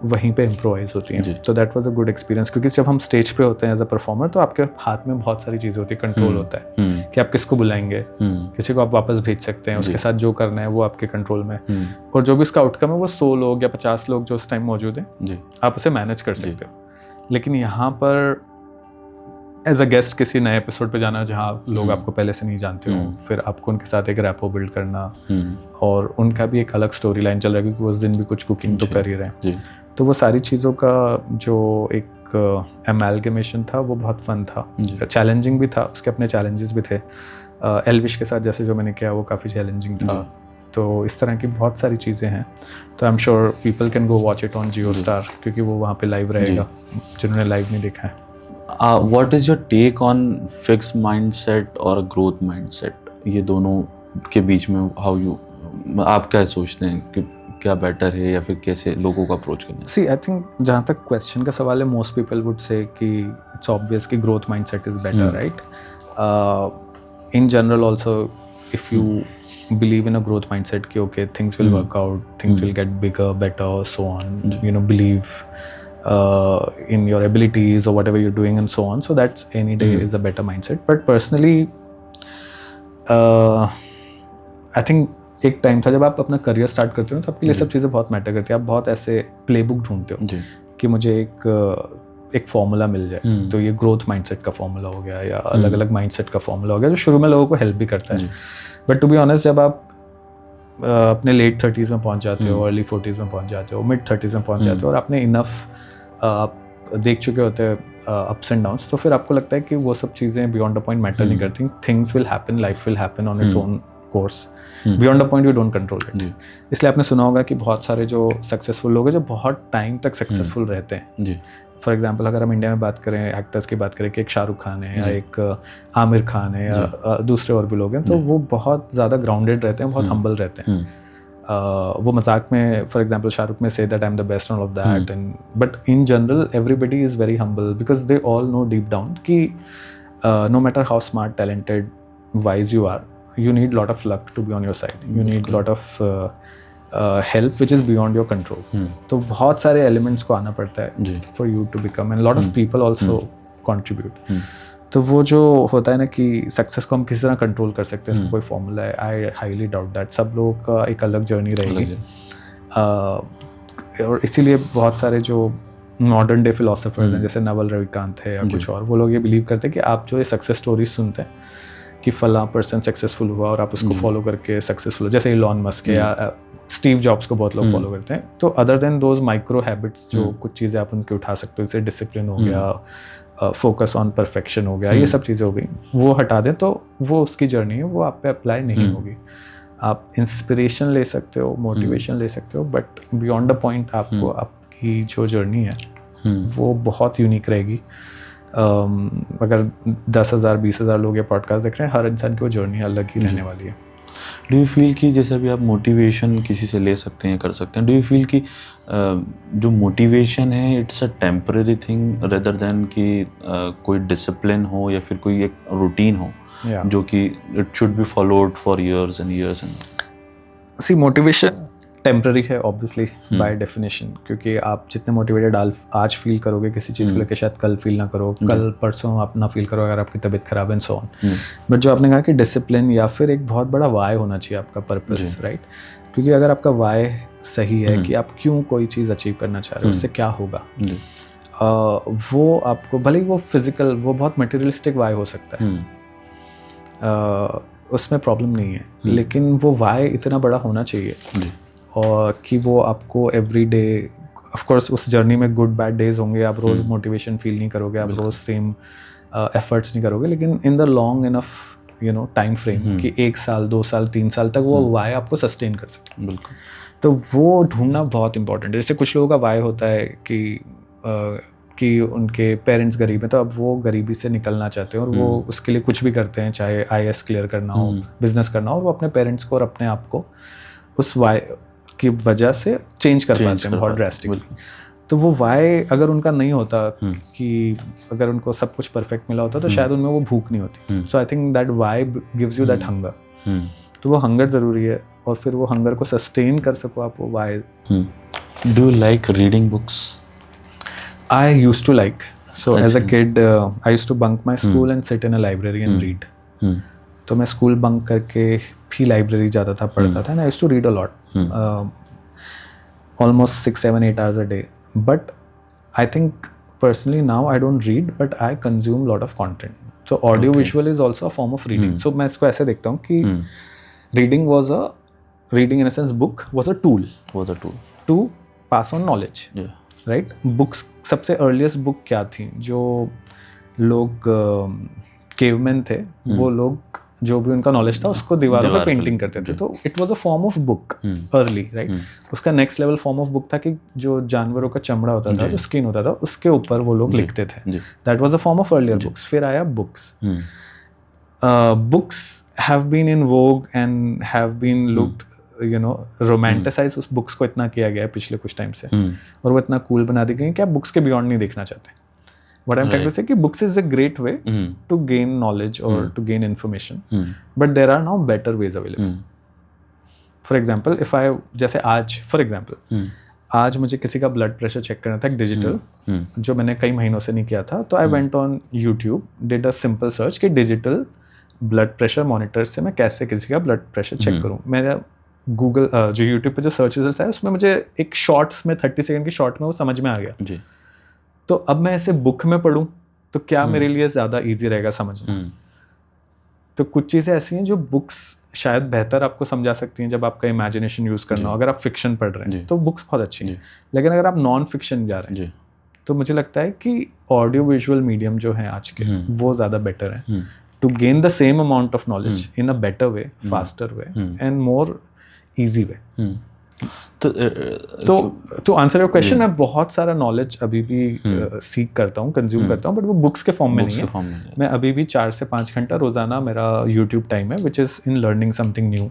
वहीं पे इम्प्रोवाइज होती हैं। तो that was a good experience, क्योंकि जब हम स्टेज पे होते हैं एज अ परफॉर्मर तो आपके हाथ में बहुत सारी चीज़ें होती है, कंट्रोल होता है कि आप किसको बुलाएंगे, किसी को आप वापस भेज सकते हैं, उसके साथ जो करना है वो आपके कंट्रोल में, और जो भी उसका आउटकम है वो 100 लोग या 50 लोग जो उस टाइम मौजूद हैं, आप उसे मैनेज कर सकते हो। लेकिन यहाँ पर एज अ गेस्ट किसी नए एपिसोड पे जाना जहाँ लोग आपको पहले से नहीं जानते हो, फिर आपको उनके साथ एक रैपो बिल्ड करना, और उनका भी एक अलग स्टोरी लाइन चल रहा है, क्योंकि उस दिन भी कुछ कुकिंग तो कर ही रहे हैं। तो वो सारी चीज़ों का जो एक एमैलगमेशन था वो बहुत फन था, चैलेंजिंग भी था, उसके अपने चैलेंजेस भी थे। एल्विश के साथ जैसे जो मैंने किया वो काफ़ी चैलेंजिंग था। तो इस तरह की बहुत सारी चीज़ें हैं। तो I am sure people can go watch it on Jio star, क्योंकि वो वहाँ पे लाइव रहेगा जिन्होंने लाइव नहीं देखा है। What is your take on fixed mindset और growth mindset? ये दोनों के बीच में आप क्या सोचते हैं कि क्या बेटर है, या फिर कैसे लोगों को अप्रोच करना है? See, I think जहाँ तक क्वेश्चन का सवाल है, most people would say कि it's obvious कि growth mindset is better, right? In general also, if you believe in a growth mindset कि okay, things will work out, things will get bigger, better, so on, believe in your abilities or whatever you're doing and so on, so that's any day is a better mindset. But personally I think एक time था जब आप अपना career start करते हो तो आपके लिए सब चीज़ें बहुत मैटर करती है। आप बहुत ऐसे प्लेबुक ढूंढते हो कि मुझे एक फॉर्मूला मिल जाए, तो ये ग्रोथ माइंडसेट का फॉर्मूला हो गया या अलग अलग माइंडसेट का फॉर्मूला हो गया, जो शुरू में लोगों को हेल्प भी करता है। बट टू बी ऑनेस्ट, जब आप अपने लेट 30s में पहुंच जाते हो, अर्ली 40s में पहुंच जाते हो, मिड 30s में पहुंच जाते हो, और आपने इनफ आप देख चुके होते हैं अप्स एंड डाउन्स, तो फिर आपको लगता है कि वो सब चीज़ें बियॉन्ड अ पॉइंट मैटर नहीं करती। Things will happen, life will happen on its own course, beyond a point you don't control it. इसलिए आपने सुना होगा कि बहुत सारे जो सक्सेसफुल लोग हैं जो बहुत टाइम तक सक्सेसफुल रहते हैं। फॉर एग्जाम्पल अगर हम इंडिया में बात करें, एक्टर्स की बात करें कि एक शाहरुख खान है या एक आमिर खान है या दूसरे और भी लोग हैं, तो वो बहुत ज़्यादा ग्राउंडेड रहते हैं, बहुत हम्बल रहते हैं। वो मजाक में for example Shahrukh may say that I am the best all of that, and but in general everybody is very humble because they all know deep down कि no matter how smart, talented, wise you are, you need lot of luck to be on your side, you need lot of help which is beyond your control. तो बहुत सारे elements को आना पड़ता है for you to become, and lot of people also contribute. तो वो जो होता है ना कि सक्सेस को हम किसी तरह कंट्रोल कर सकते हैं, इसका कोई फॉर्मूला है, आई हाईली डाउट दैट। सब लोगों का एक अलग जर्नी रहेगी, और इसीलिए बहुत सारे जो मॉडर्न डे फिलोसोफर्स हैं जैसे नवल रविकांत है या कुछ और, वो लोग ये बिलीव करते हैं कि आप जो ये सक्सेस स्टोरीज सुनते हैं कि फला पर्सन सक्सेसफुल हुआ और आप उसको फॉलो करके सक्सेसफुल हो, जैसे इलॉन मस्क है या स्टीव जॉब्स को बहुत लोग फॉलो करते हैं, तो other than those micro habits जो कुछ चीज़ें आप उनके उठा सकते हो, जैसे डिसिप्लिन हो गया, फोकस ऑन परफेक्शन हो गया, ये सब चीज़ें हो गई, वो हटा दें तो वो उसकी जर्नी है, वो आप पे अप्लाई नहीं होगी। आप इंस्पिरेशन ले सकते हो, मोटिवेशन ले सकते हो, बट बियॉन्ड द पॉइंट आपको आपकी जो जर्नी है वो बहुत यूनिक रहेगी। अगर 10,000 20,000 लोग ये पॉडकास्ट देख रहे हैं, हर इंसान की वो जर्नी अलग ही रहने वाली है। डू यू फील कि जैसे अभी आप मोटिवेशन किसी से ले सकते हैं, कर सकते हैं, डू यू फील कि जो मोटिवेशन है it's a temporary thing rather than कि कोई डिसिप्लिन हो या फिर कोई एक रूटीन हो जो कि it should be followed for years and years and see motivation temporary है ऑब्वियसली बाय डेफिनेशन, क्योंकि आप जितने मोटिवेटेड आज फील करोगे किसी चीज़ को लेकर शायद कल फील ना करो, कल परसों आप ना फील करो अगर आपकी तबीयत खराब है एंड सो ऑन। बट जो आपने कहा कि डिसिप्लिन या फिर एक बहुत बड़ा वाई होना चाहिए आपका पर्पस, राइट? क्योंकि अगर आपका वाई सही है कि आप क्यों कोई चीज़ अचीव करना चाह रहे हो, उससे क्या होगा, वो आपको भले ही वो फिजिकल, वो बहुत मटेरियलिस्टिक वाई हो सकता है, उसमें प्रॉब्लम नहीं है, लेकिन वो वाई इतना बड़ा होना चाहिए और कि वो आपको एवरी डे, ऑफ कोर्स उस जर्नी में गुड बैड डेज होंगे, आप रोज़ मोटिवेशन फील नहीं करोगे, आप रोज़ सेम एफर्ट्स नहीं करोगे, लेकिन in the long enough time frame कि 1 साल 2 साल 3 साल तक वो वाई आपको सस्टेन कर सके। बिल्कुल। तो वो ढूंढना बहुत इंपॉर्टेंट है। जैसे कुछ लोगों का वाई होता है कि उनके पेरेंट्स गरीब हैं, तो अब वो गरीबी से निकलना चाहते हैं और वो उसके लिए कुछ भी करते हैं, चाहे IAS क्लियर करना हो, बिजनेस करना हो, और वो अपने पेरेंट्स को और अपने आप को उस वाई की वजह से चेंज कर पाते हैं बहुत ड्रास्टिकली। तो वो वाई अगर उनका नहीं होता कि अगर उनको सब कुछ परफेक्ट मिला होता तो शायद उनमें वो भूख नहीं होती। So I think that why gives you that hunger. तो वो हंगर ज़रूरी है, और फिर वो हंगर को सस्टेन कर सको आप, वो why. Do you like reading books? I used to like. So as a kid, I used to bunk my school and sit in a library and read. तो मैं स्कूल बंक करके भी library जाता था, पढ़ता था, and I used to read a lot. Almost 6, 7, 8 hours a day. But I think personally now I don't read, but I consume a lot of content. So audio visual is also a form of reading. So मैं इसको ऐसे देखता हूँ कि reading in a sense book was a tool to pass on knowledge. Yeah. Right? Books, सबसे earliest book क्या थी? जो लोग केवमैन थे, वो लोग जो भी उनका नॉलेज था उसको दीवारों पे पेंटिंग करते थे, तो it was a form of book early, right? उसका next level form of book था कि जो जानवरों का चमड़ा होता था, जो स्किन होता था, उसके ऊपर वो लोग लिखते थे। That was a form of earlier books. फिर आया books. Books have been in vogue and have been looked, romanticise उस बुक्स को इतना किया गया है पिछले कुछ टाइम से, और वो इतना कूल बना दी गई कि आप बुक्स के बियॉन्ड नहीं देखना चाहते। What I'm trying to say कि books is a great way to gain knowledge or to gain information, but there are now better ways available. For example, जैसे आज, for example, आज मुझे किसी का ब्लड प्रेशर चेक करना था, एक डिजिटल, जो मैंने कई महीनों से नहीं किया था, तो I went on YouTube, did a simple search कि डिजिटल ब्लड प्रेशर मॉनिटर से मैं कैसे किसी का ब्लड प्रेशर चेक करूँ। मेरा गूगल जो यूट्यूब पे जो सर्च रिजल्ट आए उसमें मुझे एक शॉर्ट्स में 30 सेकंड की शॉर्ट में वो समझ में आ गया जी। तो अब मैं ऐसे बुक में पढूं तो क्या मेरे लिए ज़्यादा इजी रहेगा समझना। तो कुछ चीज़ें ऐसी हैं जो बुक्स शायद बेहतर आपको समझा सकती हैं जब आपका इमेजिनेशन यूज़ करना हो। अगर आप फिक्शन पढ़ रहे हैं तो बुक्स बहुत अच्छी हैं, लेकिन अगर आप नॉन फिक्शन जा रहे हैं तो मुझे लगता है कि ऑडियो विजुअल मीडियम जो है आज के वो ज़्यादा बेटर है to gain the same amount of knowledge in a better way, faster way and more easy way. तो आंसर योर क्वेश्चन, मैं बहुत सारा नॉलेज अभी भी सीख करता हूँ, कंज्यूम करता हूँ, बट वो बुक्स के फॉर्म में नहीं है। मैं अभी भी 4 से 5 घंटा रोजाना मेरा यूट्यूब टाइम है, which is in learning something new,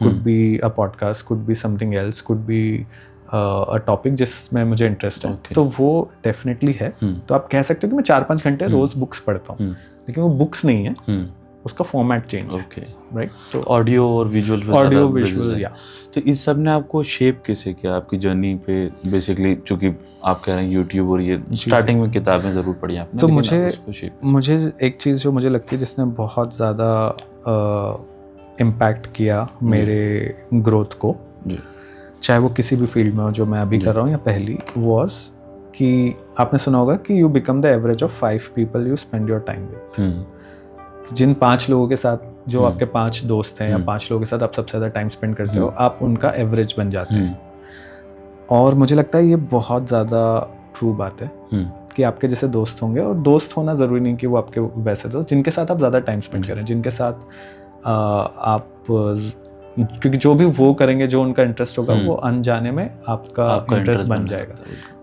could be a podcast, could be something else, could be a topic जिसमें मुझे इंटरेस्ट है, तो वो डेफिनेटली है। तो आप कह सकते हो कि मैं 4-5 घंटे रोज बुक्स पढ़ता हूँ, लेकिन वो बुक्स नहीं है, उसका फॉर्मेट चेंज है, राइट? तो ऑडियो और विजुअल, या तो इस सब ने आपको शेप कैसे किया आपकी जर्नी पे? बेसिकली चूंकि आप कह रहे हैं यूट्यूब और ये स्टार्टिंग में किताबें ज़रूर पढ़ी आपने, तो मुझे एक चीज़ जो मुझे लगती है जिसने बहुत ज़्यादा इम्पैक्ट किया मेरे ग्रोथ को, चाहे वो किसी भी फील्ड में हो जो मैं अभी कर रहा हूँ या पहली, वॉज कि आपने सुना होगा कि you become the average of 5 people you spend your time with. जिन 5 लोगों के साथ जो आपके 5 दोस्त हैं या 5 लोगों के साथ आप सबसे ज़्यादा टाइम स्पेंड करते हो, आप उनका एवरेज बन जाते हैं। और मुझे लगता है ये बहुत ज़्यादा ट्रू बात है कि आपके जैसे दोस्त होंगे, और दोस्त होना ज़रूरी नहीं कि वो आपके वैसे दोस्त, जिनके साथ आप ज़्यादा टाइम स्पेंड करें, जिनके साथ आप, क्योंकि जो भी वो करेंगे जो उनका इंटरेस्ट होगा वो अनजाने में आपका इंटरेस्ट बन जाएगा,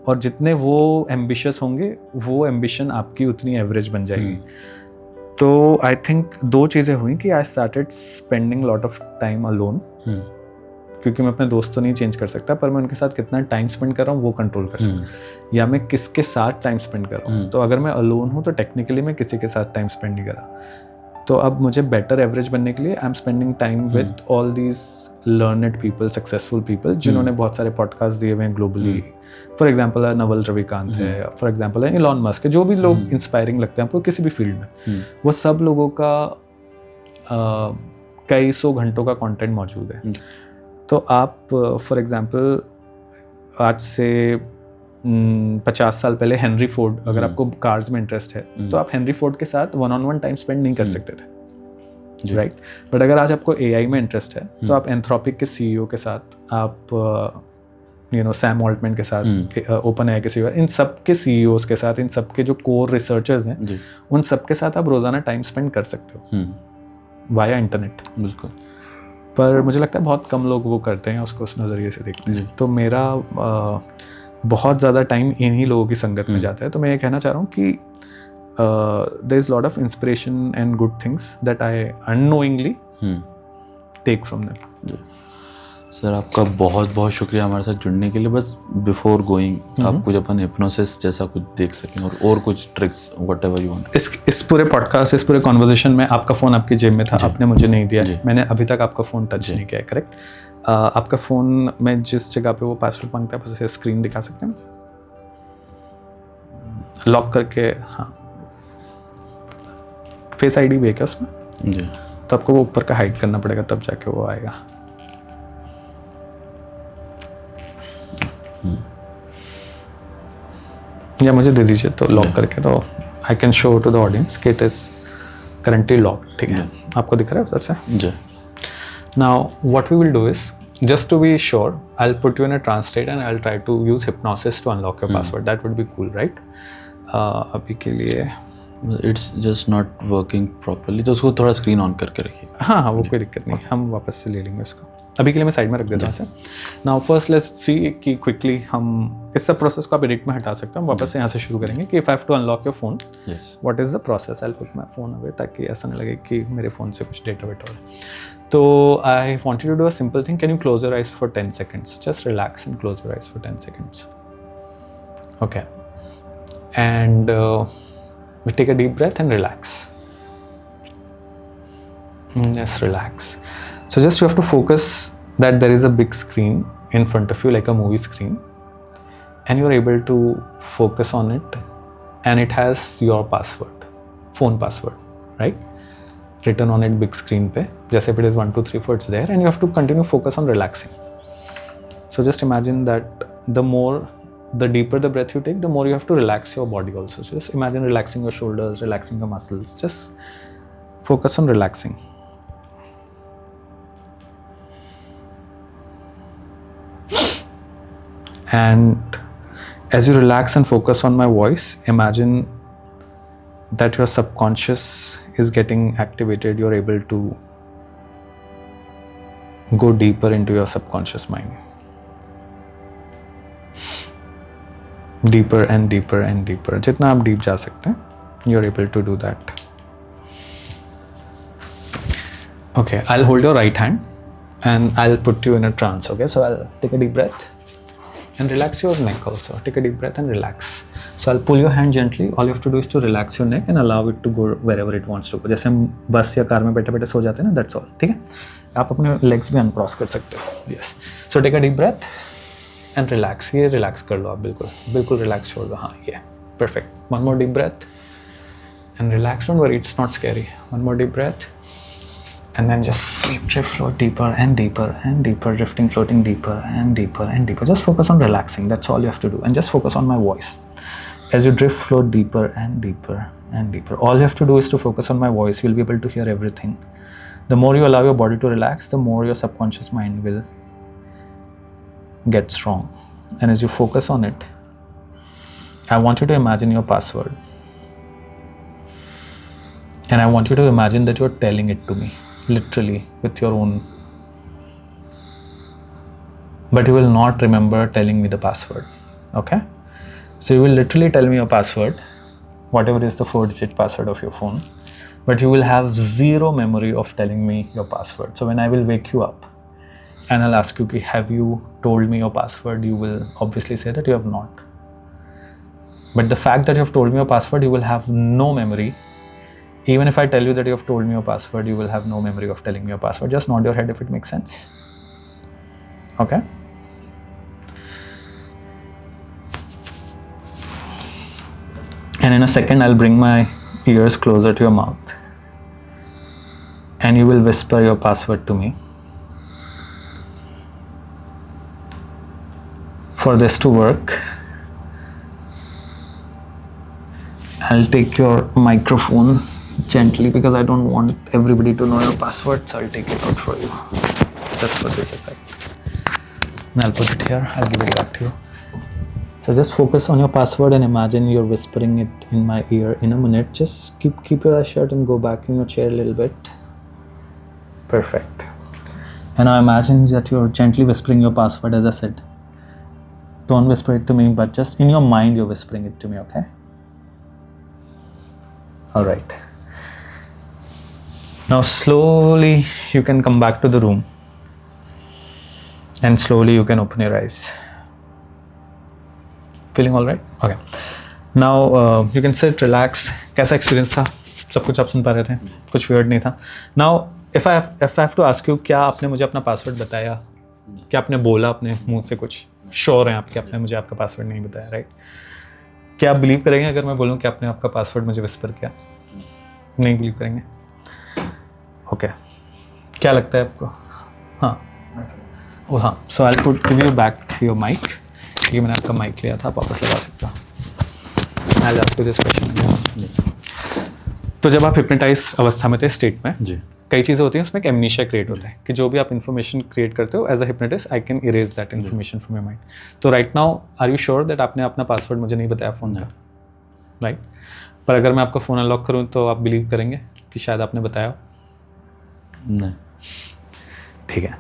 और जितने वो एम्बिशियस होंगे वो एम्बिशन आपकी उतनी एवरेज बन जाएगी। तो आई थिंक 2 चीज़ें हुई कि I started spending lot of time alone, क्योंकि मैं अपने दोस्त तो नहीं चेंज कर सकता, पर मैं उनके साथ कितना टाइम स्पेंड कर रहा हूँ वो कंट्रोल कर सकता हूँ, या मैं किसके साथ टाइम स्पेंड कर रहा हूँ। तो अगर मैं अलोन हूँ तो टेक्निकली मैं किसी के साथ टाइम स्पेंड नहीं कर रहा। तो अब मुझे बेटर एवरेज बनने के लिए I am spending time with all these learned people, successful people, जिन्होंने बहुत सारे पॉडकास्ट दिए हुए हैं globally. For example Naval Ravikant है, फॉर एग्जाम्पल इलॉन मस्क है, जो भी लोग इंस्पायरिंग लगते हैं आपको किसी भी फील्ड में, वो सब लोगों का कई सौ घंटों का कंटेंट मौजूद है। तो आप फॉर एग्जाम्पल आज से 50 साल पहले हेनरी फोर्ड, अगर आपको कार्स में इंटरेस्ट है तो आप हेनरी फोर्ड के साथ 1-on-1 टाइम स्पेंड नहीं कर सकते थे, राइट? बट अगर आज आपको एआई में इंटरेस्ट है तो आप एंथ्रोपिक के सीईओ के साथ, आप सैम ऑल्टमैन के साथ, ओपन एआई के सीईओ, इन सब के सीईओज के साथ, इन सब के जो कोर रिसर्चर्स हैं, उन सब के साथ आप रोज़ाना टाइम स्पेंड कर सकते हो वाया इंटरनेट। बिल्कुल। पर मुझे लगता है बहुत कम लोग वो करते हैं, उसको उस नज़रिए से देखते हैं। तो मेरा बहुत ज़्यादा टाइम इन्हीं लोगों की संगत में जाता है। तो मैं ये कहना चाह रहा हूँ कि there is lot of inspiration and good things that I unknowingly take from them. Sir आपका बहुत बहुत शुक्रिया हमारे साथ जुड़ने के लिए। बस बिफोर गोइंग आप कुछ अपन हिप्नोसिस जैसा कुछ देख सकें और कुछ ट्रिक्स व्हाटएवर यू वांट। इस पूरे पॉडकास्ट, इस पूरे कॉन्वर्सेशन में आपका फ़ोन आपकी जेब में था, आपने मुझे नहीं दिया, मैंने अभी तक आपका फ़ोन टच नहीं किया है, करेक्ट? आपका फ़ोन में जिस जगह पे वो पासवर्ड मांगता है, आप उसे स्क्रीन दिखा सकते हैं लॉक करके? हाँ, फेस आईडी भी है क्या उसमें? जी। तो आपको वो ऊपर का हाइड करना पड़ेगा, तब जाके वो आएगा। या मुझे दे दीजिए तो लॉक करके, तो I can show to the audience कि इट इज करंटली लॉक। ठीक है, आपको दिख रहा है उधर से? जी। Now what we will do is, just to be sure, I'll put you in a trance state and I'll try to use hypnosis to unlock your password. That would be cool, right? अभी के लिए it's just not working properly, तो उसको थोड़ा screen on करके रखिए। हाँ हाँ, वो कोई दिक्कत नहीं, हम वापस से ले लेंगे उसको। अभी के लिए मैं साइड में रख देता हूँ इसे। नाउ फर्स्ट लेट्स सी कि क्विकली हम इस सब प्रोसेस को आप एडिट में हटा सकते हैं। हम वापस से यहाँ से शुरू करेंगे कि if I have to unlock your phone, what is the process. I will put my phone away, ताकि ऐसा नहीं लगे कि मेरे फ़ोन से कुछ डेटा वेटा हो रहा है। तो I wanted to do a simple thing. Can you close your eyes for 10 seconds? Just relax and close your eyes for 10 seconds. Okay. And we take a deep breath and relax. Just relax. So just you have to focus that there is a big screen in front of you, like a movie screen, and you're able to focus on it, and it has your password, phone password, right? Written on it big screen pe, just if it is 1 2 3 4, it's there, and you have to continue focus on relaxing. So just imagine that the deeper the breath you take, the more you have to relax your body also. So just imagine relaxing your shoulders, relaxing your muscles. Just focus on relaxing. And as you relax and focus on my voice, imagine that your subconscious is getting activated. You're able to go deeper into your subconscious mind. Deeper and deeper and deeper. जितना आप deep जा सकते हैं, you're able to do that. Okay, I'll hold your right hand and I'll put you in a trance. Okay, so I'll take a deep breath and relax your neck also. Take a deep breath and relax. So I'll pull your hand gently. All you have to do is to relax your neck and allow it to go wherever it wants to go. जैसे हम बस या car में बैठे बैठे सो जाते हैं ना, that's all. ठीक है, आप अपने legs भी uncross कर सकते हो. Yes. So take a deep breath and relax. ये relax कर लो आप, बिल्कुल बिल्कुल relax छोड़ दो. हाँ, ये perfect. One more deep breath and relax. Don't worry, it's not scary. One more deep breath. And then just sleep, drift, float deeper and deeper and deeper, drifting, floating deeper and deeper and deeper. Just focus on relaxing. That's all you have to do. And just focus on my voice. As you drift, float deeper and deeper and deeper. All you have to do is to focus on my voice. You'll be able to hear everything. The more you allow your body to relax, the more your subconscious mind will get strong. And as you focus on it, I want you to imagine your password. And I want you to imagine that you're telling it to me. Literally with your own, but you will not remember telling me the password. Okay, so you will literally tell me your password, whatever is the 4-digit password of your phone, but you will have zero memory of telling me your password. So when I will wake you up and I'll ask you, have you told me your password? You will obviously say that you have not. But the fact that you have told me your password, you will have no memory. Even if I tell you that you have told me your password, you will have no memory of telling me your password. Just nod your head if it makes sense. Okay? And in a second, I'll bring my ears closer to your mouth. And you will whisper your password to me. For this to work, I'll take your microphone gently because I don't want everybody to know your password, so I'll take it out for you, just for this effect. And I'll put it here, I'll give it back to you. So just focus on your password and imagine you're whispering it in my ear in a minute. Just keep your eyes shut and go back in your chair a little bit. Perfect. And now imagine that you're gently whispering your password, as I said. Don't whisper it to me, but just in your mind you're whispering it to me, okay? Alright. Now slowly you can come back to the room. And slowly you can open your eyes. Feeling all right? Okay. Now you can sit, relax. कैसा experience था? सब कुछ आप सुन पा रहे थे? कुछ weird नहीं था? Now if I have to ask you, क्या आपने मुझे अपना password बताया? क्या आपने बोला अपने मुंह से कुछ? Sure हैं आप कि आपने मुझे आपका password नहीं बताया, right? क्या आप believe करेंगे अगर मैं बोलूँ कि आपने आपका password मुझे whisper किया? नहीं believe करेंगे? Okay. क्या लगता है आपको? हाँ. Oh हाँ. So I'll give you back your mic. ये मैंने आपका माइक लिया था, आप वापस लगा सकते हो। I'll ask you this question. तो जब आप हिप्नोटाइज अवस्था में थे, स्टेट में, कई चीज़ें होती हैं, उसमें एक एमनीशिया क्रिएट होता है कि जो भी आप इन्फॉर्मेशन क्रिएट करते हो as a hypnotist, I can erase that information from your mind. तो right now are you sure that आपने अपना पासवर्ड मुझे नहीं बताया फ़ोन का? राइट। पर अगर मैं आपका फ़ोन अनलॉक करूँ तो आप बिलीव करेंगे कि शायद आपने बताया? नहीं। ठीक है।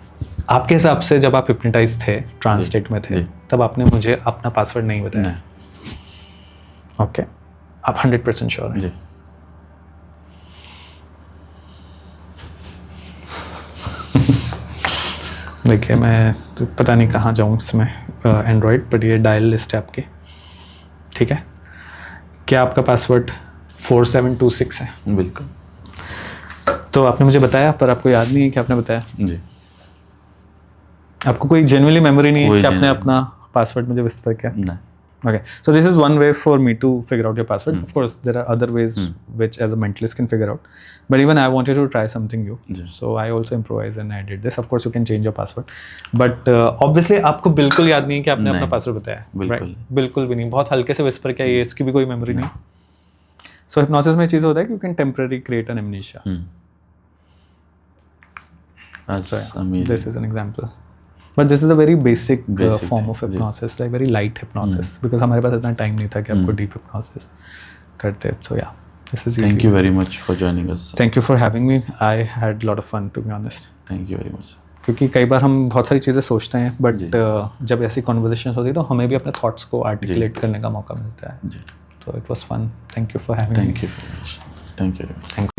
आपके हिसाब से जब आप हिप्नोटाइज थे, ट्रांस स्टेट में थे, तब आपने मुझे अपना पासवर्ड नहीं बताया? ओके। आप 100% श्योर हैं? देखिए, मैं तो पता नहीं कहाँ जाऊँ इसमें एंड्रॉयड, बट ये डायल लिस्ट है आपकी, ठीक है? क्या आपका पासवर्ड 4726 है? बिल्कुल। तो आपने मुझे बताया, पर आपको याद नहीं है कि आपने बताया? जी। आपको कोई जेन्युइनली मेमोरी नहीं है कि आपने अपना पासवर्ड मुझे विस्पर किया? नहीं। Okay, so this is one way for me to figure out your password. Of course, there are other ways which as a mentalist can figure out. But even I wanted to try something new. So I also improvised and I did this. Of course, you can change your password. But obviously, आपको बिल्कुल याद नहीं है कि आपने अपना password बताया? बिल्कुल। बिल्कुल भी नहीं। बहुत हल्के से विस्पर किया, ये इसकी भी कोई मेमोरी नहीं। So hypnosis में चीज़ होता है कि you can temporarily create an amnesia. That's amazing. This is an example. But this is a very basic form of hypnosis, like very light hypnosis, because हमारे पास इतना टाइम नहीं था कि आपको deep hypnosis करते. So yeah, this is easy. Thank you very much for joining us. Thank you for having me. I had a lot of fun, to be honest. Thank you very much. क्योंकि कई बार हम बहुत सारी चीज़ें सोचते हैं, but जब ऐसी conversations होती है तो हमें भी अपने thoughts को articulate करने का मौका मिलता है. So it was fun. Thank you for having me. Thank you very much. Thank you very much.